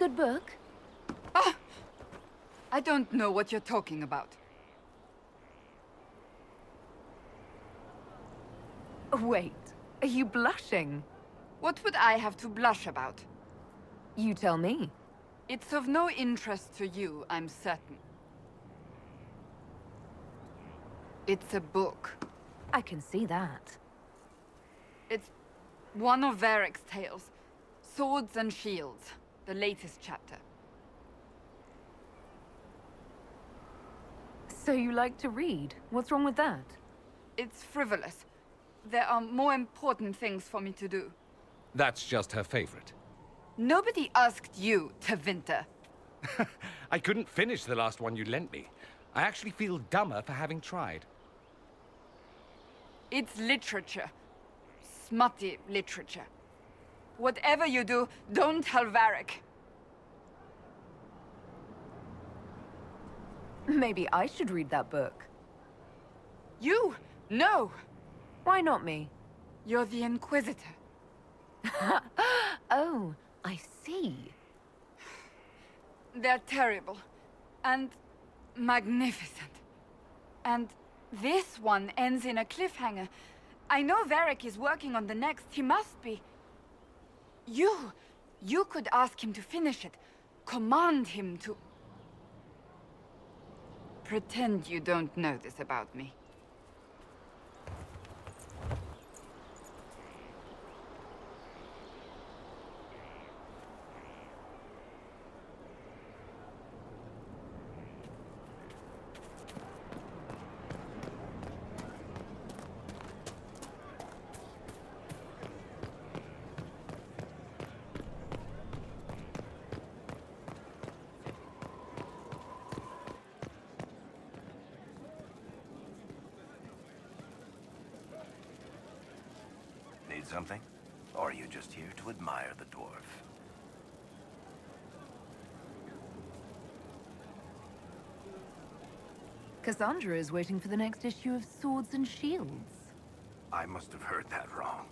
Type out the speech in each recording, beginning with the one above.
good book? Ah! I don't know what you're talking about. Wait, are you blushing? What would I have to blush about? You tell me. It's of no interest to you, I'm certain. It's a book. I can see that. It's one of Varric's tales. Swords and Shields, the latest chapter. So you like to read? What's wrong with that? It's frivolous. There are more important things for me to do. That's just her favorite. Nobody asked you to winter. I couldn't finish the last one you lent me. I actually feel dumber for having tried. It's literature. Smutty literature. Whatever you do, don't tell Varric. Maybe I should read that book. You? No! Why not me? You're the Inquisitor. Oh, I see. They're terrible. And magnificent. And this one ends in a cliffhanger. I know Varric is working on the next. He must be. You could ask him to finish it. Command him to... Pretend you don't know this about me. Need something? Or are you just here to admire the dwarf? Cassandra is waiting for the next issue of Swords and Shields. I must have heard that wrong.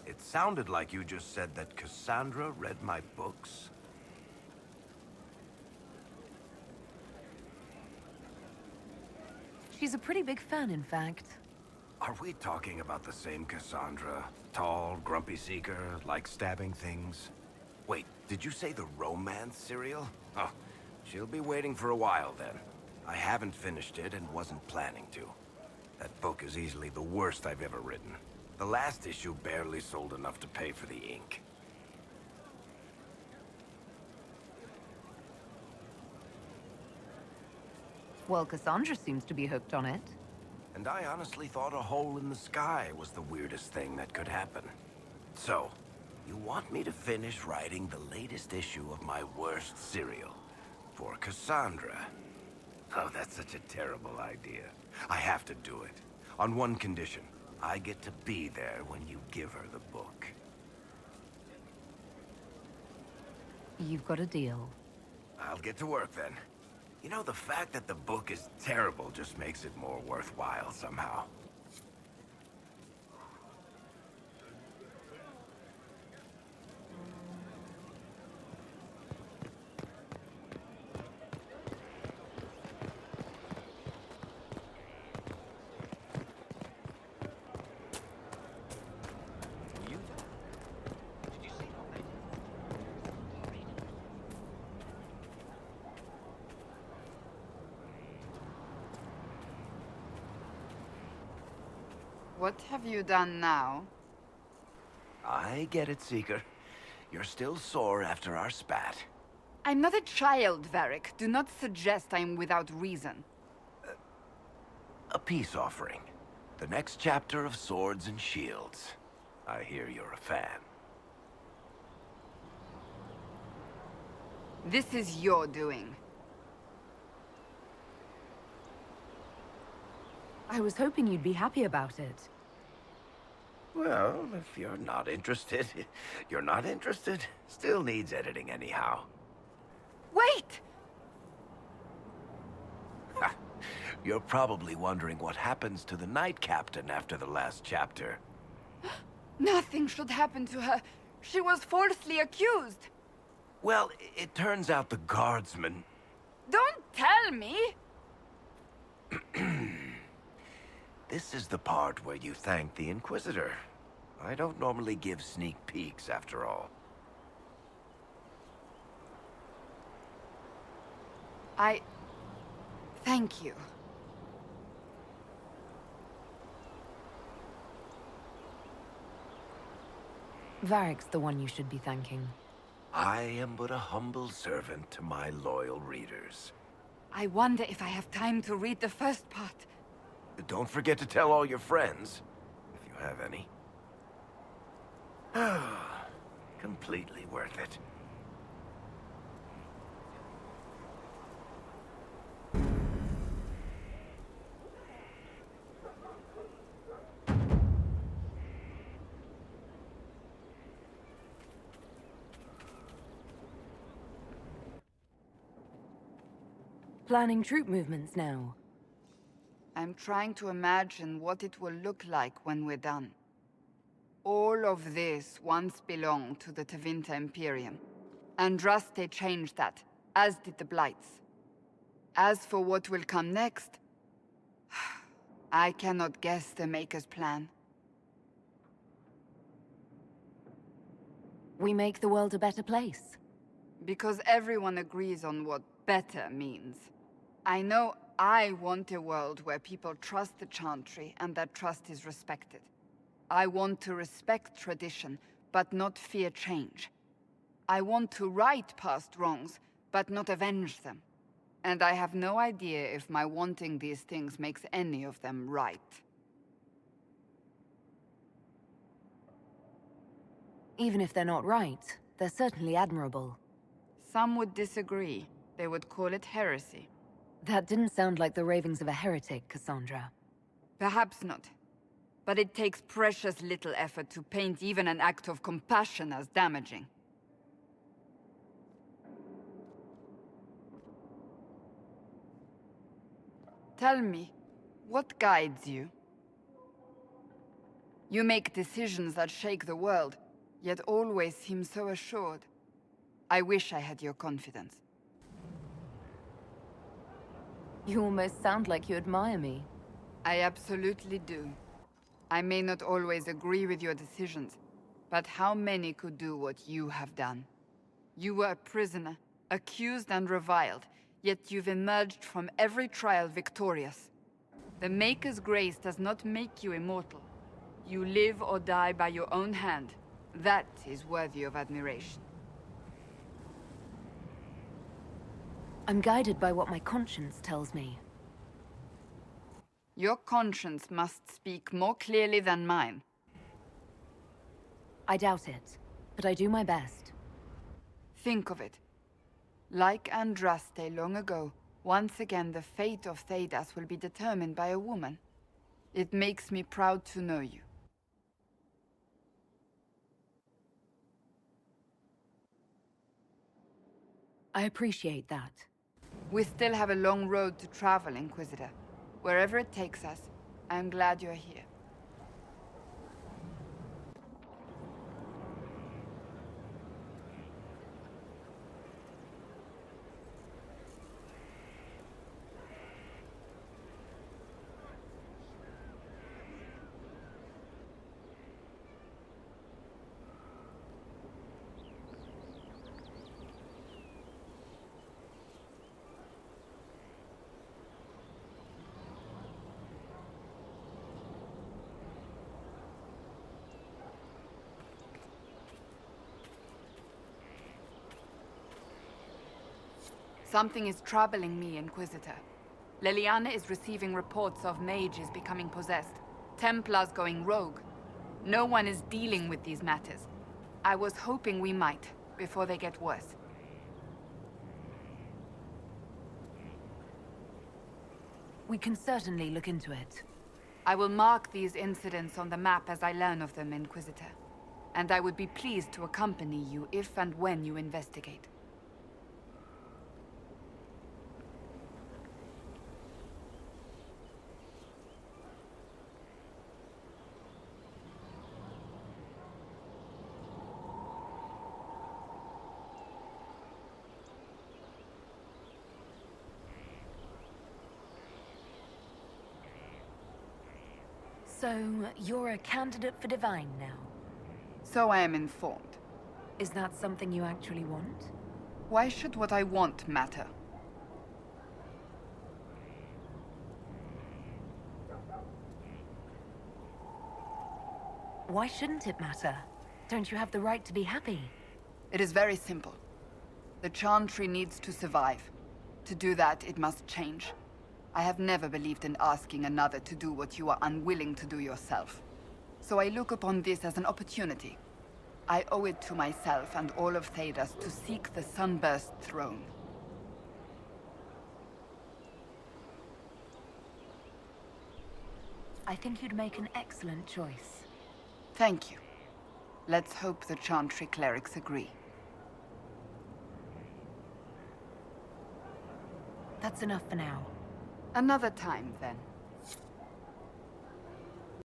It sounded like you just said that Cassandra read my books. She's a pretty big fan, in fact. Are we talking about the same Cassandra? Tall, grumpy seeker, like stabbing things? Wait, did you say the romance serial? Oh, she'll be waiting for a while then. I haven't finished it and wasn't planning to. That book is easily the worst I've ever written. The last issue barely sold enough to pay for the ink. Well, Cassandra seems to be hooked on it. And I honestly thought a hole in the sky was the weirdest thing that could happen. So, you want me to finish writing the latest issue of my worst serial for Cassandra? Oh, that's such a terrible idea. I have to do it. On one condition. I get to be there when you give her the book. You've got a deal. I'll get to work then. You know, the fact that the book is terrible just makes it more worthwhile somehow. What have you done now? I get it, Seeker. You're still sore after our spat. I'm not a child, Varric. Do not suggest I'm without reason. A peace offering. The next chapter of Swords and Shields. I hear you're a fan. This is your doing. I was hoping you'd be happy about it. Well, if you're not interested, you're not interested. Still needs editing anyhow. Wait! You're probably wondering what happens to the Knight Captain after the last chapter. Nothing should happen to her. She was falsely accused. Well, it turns out the guardsman... Don't tell me! This is the part where you thank the Inquisitor. I don't normally give sneak peeks, after all. Thank you. Varric's the one you should be thanking. I am but a humble servant to my loyal readers. I wonder if I have time to read the first part. Don't forget to tell all your friends, if you have any. Completely worth it. Planning troop movements now. I'm trying to imagine what it will look like when we're done. All of this once belonged to the Tevinter Imperium. Andraste changed that, as did the Blights. As for what will come next, I cannot guess the Maker's plan. We make the world a better place. Because everyone agrees on what better means. I know I want a world where people trust the Chantry and that trust is respected. I want to respect tradition, but not fear change. I want to right past wrongs, but not avenge them. And I have no idea if my wanting these things makes any of them right. Even if they're not right, they're certainly admirable. Some would disagree. They would call it heresy. That didn't sound like the ravings of a heretic, Cassandra. Perhaps not. But it takes precious little effort to paint even an act of compassion as damaging. Tell me, what guides you? You make decisions that shake the world, yet always seem so assured. I wish I had your confidence. You almost sound like you admire me. I absolutely do. I may not always agree with your decisions, but how many could do what you have done? You were a prisoner, accused and reviled, yet you've emerged from every trial victorious. The Maker's grace does not make you immortal. You live or die by your own hand. That is worthy of admiration. I'm guided by what my conscience tells me. Your conscience must speak more clearly than mine. I doubt it, but I do my best. Think of it. Like Andraste long ago, once again the fate of Thedas will be determined by a woman. It makes me proud to know you. I appreciate that. We still have a long road to travel, Inquisitor. Wherever it takes us, I'm glad you're here. Something is troubling me, Inquisitor. Leliana is receiving reports of mages becoming possessed, Templars going rogue. No one is dealing with these matters. I was hoping we might, before they get worse. We can certainly look into it. I will mark these incidents on the map as I learn of them, Inquisitor. And I would be pleased to accompany you if and when you investigate. So, you're a candidate for Divine now. So I am informed. Is that something you actually want? Why should what I want matter? Why shouldn't it matter? Don't you have the right to be happy? It is very simple. The Chantry needs to survive. To do that, it must change. I have never believed in asking another to do what you are unwilling to do yourself. So I look upon this as an opportunity. I owe it to myself and all of Thedas to seek the Sunburst throne. I think you'd make an excellent choice. Thank you. Let's hope the Chantry clerics agree. That's enough for now. Another time, then.